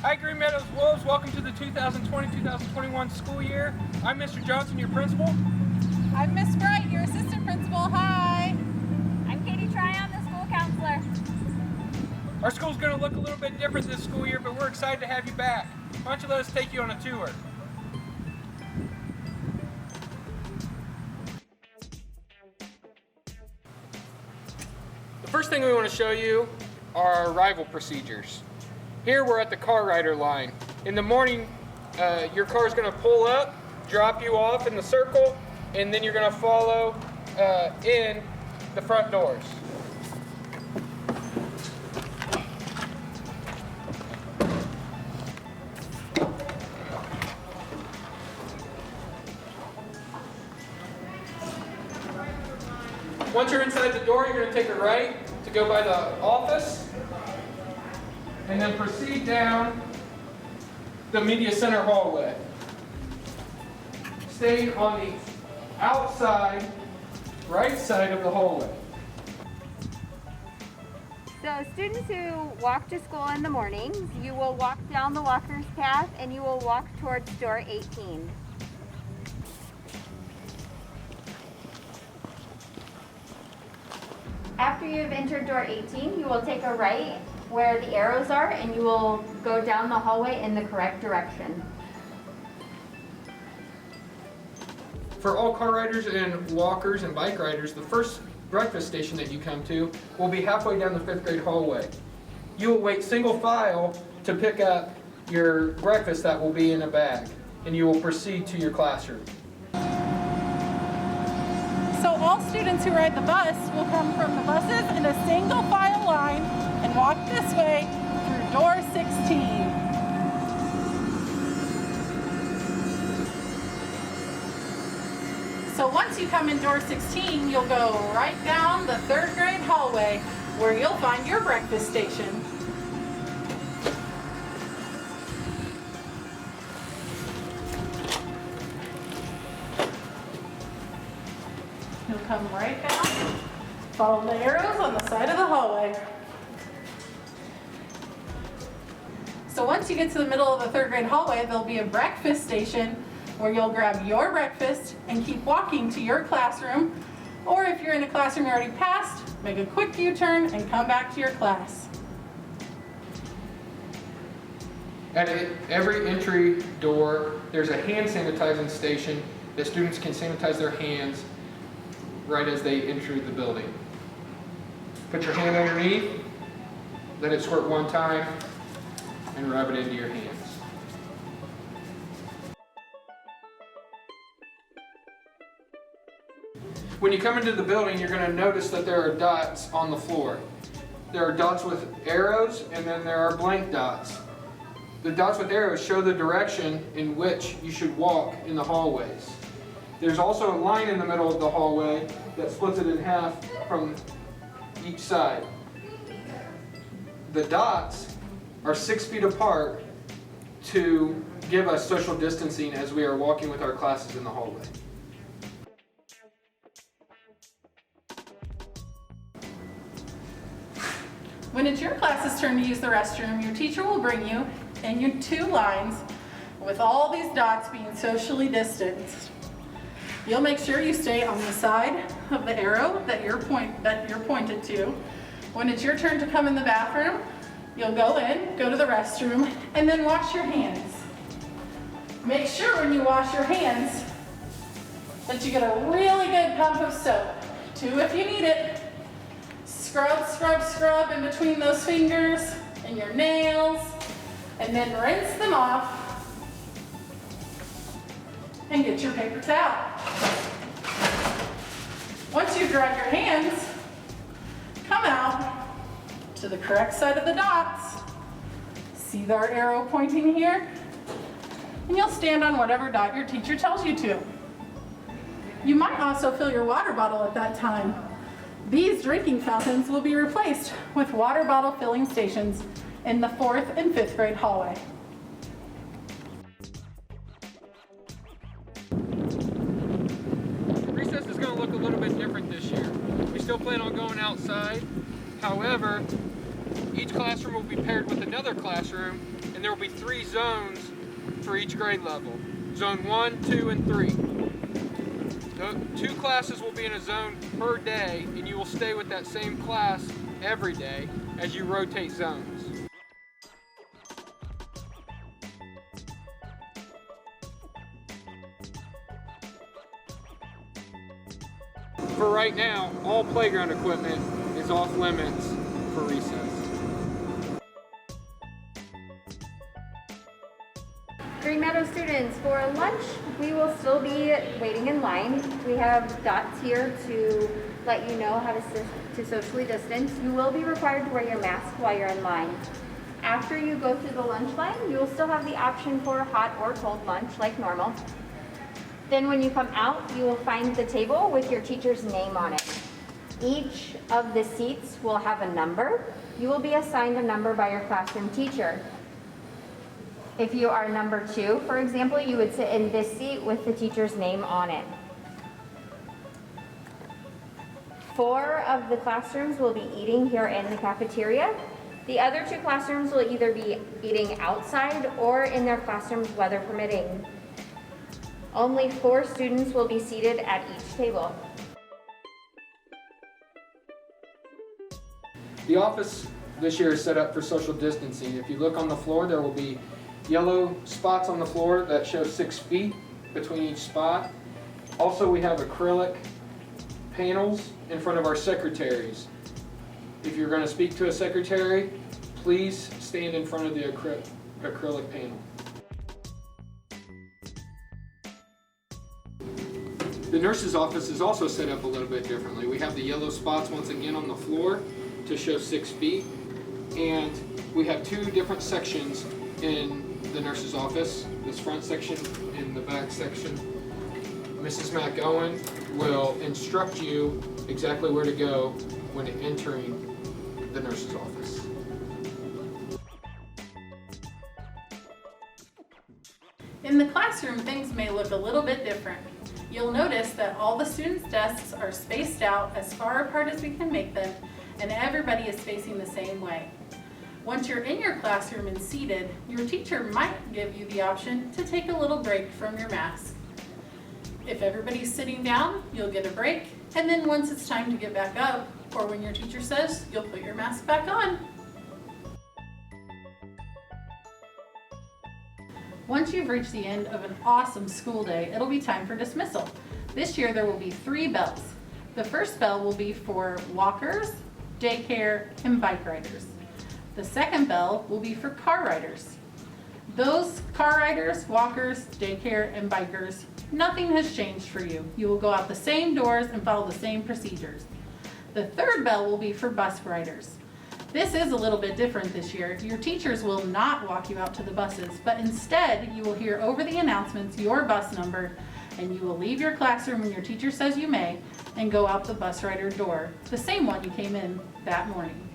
Hi Green Meadows Wolves, welcome to the 2020-2021 school year. I'm Mr. Johnson, your principal. I'm Miss Bright, your assistant principal. Hi. I'm Katie Tryon, the school counselor. Our school's going to look a little bit different this school year, but we're excited to have you back. Why don't you let us take you on a tour? The first thing we want to show you are our arrival procedures. Here we're at the car rider line. In the morning, your car is going to pull up, drop you off in the circle, and then you're going to follow in the front doors. Once you're inside the door, you're going to take a right to go by the office, and then proceed down the media center hallway. Stay on the outside, right side of the hallway. So students who walk to school in the mornings, you will walk down the walker's path and you will walk towards door 18. After you have entered door 18, you will take a right where the arrows are and you will go down the hallway in the correct direction. For all car riders and walkers and bike riders, the first breakfast station that you come to will be halfway down the 5th grade hallway. You will wait single file to pick up your breakfast that will be in a bag, and you will proceed to your classroom. So all students who ride the bus will come from the buses in a single file line and walk this way through door 16. So once you come in door 16, you'll go right down the 3rd grade hallway where you'll find your breakfast station. You'll come right down, follow the arrows on the side of the hallway. So once you get to the middle of the 3rd grade hallway, there'll be a breakfast station where you'll grab your breakfast and keep walking to your classroom. Or if you're in a classroom you already passed, make a quick U-turn and come back to your class. At every entry door, there's a hand sanitizing station that students can sanitize their hands right as they enter the building. Put your hand underneath, let it squirt one time, and rub it into your hands. When you come into the building, you're going to notice that there are dots on the floor. There are dots with arrows, and then there are blank dots. The dots with arrows show the direction in which you should walk in the hallways. There's also a line in the middle of the hallway that splits it in half from each side. The dots are 6 feet apart to give us social distancing as we are walking with our classes in the hallway. When it's your class's turn to use the restroom, your teacher will bring you in your 2 lines with all these dots being socially distanced. You'll make sure you stay on the side of the arrow that you're pointed to. When it's your turn to come in the bathroom, you'll go in, go to the restroom, and then wash your hands. Make sure when you wash your hands that you get a really good pump of soap. 2 if you need it. Scrub, scrub, scrub in between those fingers and your nails, and then rinse them off and get your paper towel. Once you've dried your hands, come out to the correct side of the dots. See our arrow pointing here? And you'll stand on whatever dot your teacher tells you to. You might also fill your water bottle at that time. These drinking fountains will be replaced with water bottle filling stations in the 4th and 5th grade hallway. Recess is going to look a little bit different this year. We still plan on going outside. However, each classroom will be paired with another classroom and there will be 3 zones for each grade level. Zone 1, 2, and 3. 2 classes will be in a zone per day, and you will stay with that same class every day as you rotate zones. For right now, all playground equipment is off limits for recess. Green Meadows students, for lunch, we will still be waiting in line. We have dots here to let you know how to socially distance. You will be required to wear your mask while you're in line. After you go through the lunch line, you will still have the option for hot or cold lunch like normal. Then when you come out, you will find the table with your teacher's name on it. Each of the seats will have a number. You will be assigned a number by your classroom teacher. If you are number 2, for example, you would sit in this seat with the teacher's name on it. 4 of the classrooms will be eating here in the cafeteria. The other 2 classrooms will either be eating outside or in their classrooms, weather permitting. Only 4 students will be seated at each table. The office this year is set up for social distancing. If you look on the floor, there will be yellow spots on the floor that show 6 feet between each spot. Also, we have acrylic panels in front of our secretaries. If you're going to speak to a secretary, please stand in front of the acrylic panel. The nurse's office is also set up a little bit differently. We have the yellow spots once again on the floor to show 6 feet, and we have 2 different sections in the nurse's office, this front section and the back section. Mrs. McOwen will instruct you exactly where to go when entering the nurse's office. In the classroom, things may look a little bit different. You'll notice that all the students' desks are spaced out as far apart as we can make them, and everybody is facing the same way. Once you're in your classroom and seated, your teacher might give you the option to take a little break from your mask. If everybody's sitting down, you'll get a break, and then once it's time to get back up, or when your teacher says, you'll put your mask back on. Once you've reached the end of an awesome school day, it'll be time for dismissal. This year there will be 3 bells. The first bell will be for walkers, daycare, and bike riders. The second bell will be for car riders. Those car riders, walkers, daycare, and bikers, nothing has changed for you. You will go out the same doors and follow the same procedures. The third bell will be for bus riders. This is a little bit different this year. Your teachers will not walk you out to the buses, but instead you will hear over the announcements your bus number, and you will leave your classroom when your teacher says you may and go out the bus rider door, the same one you came in that morning.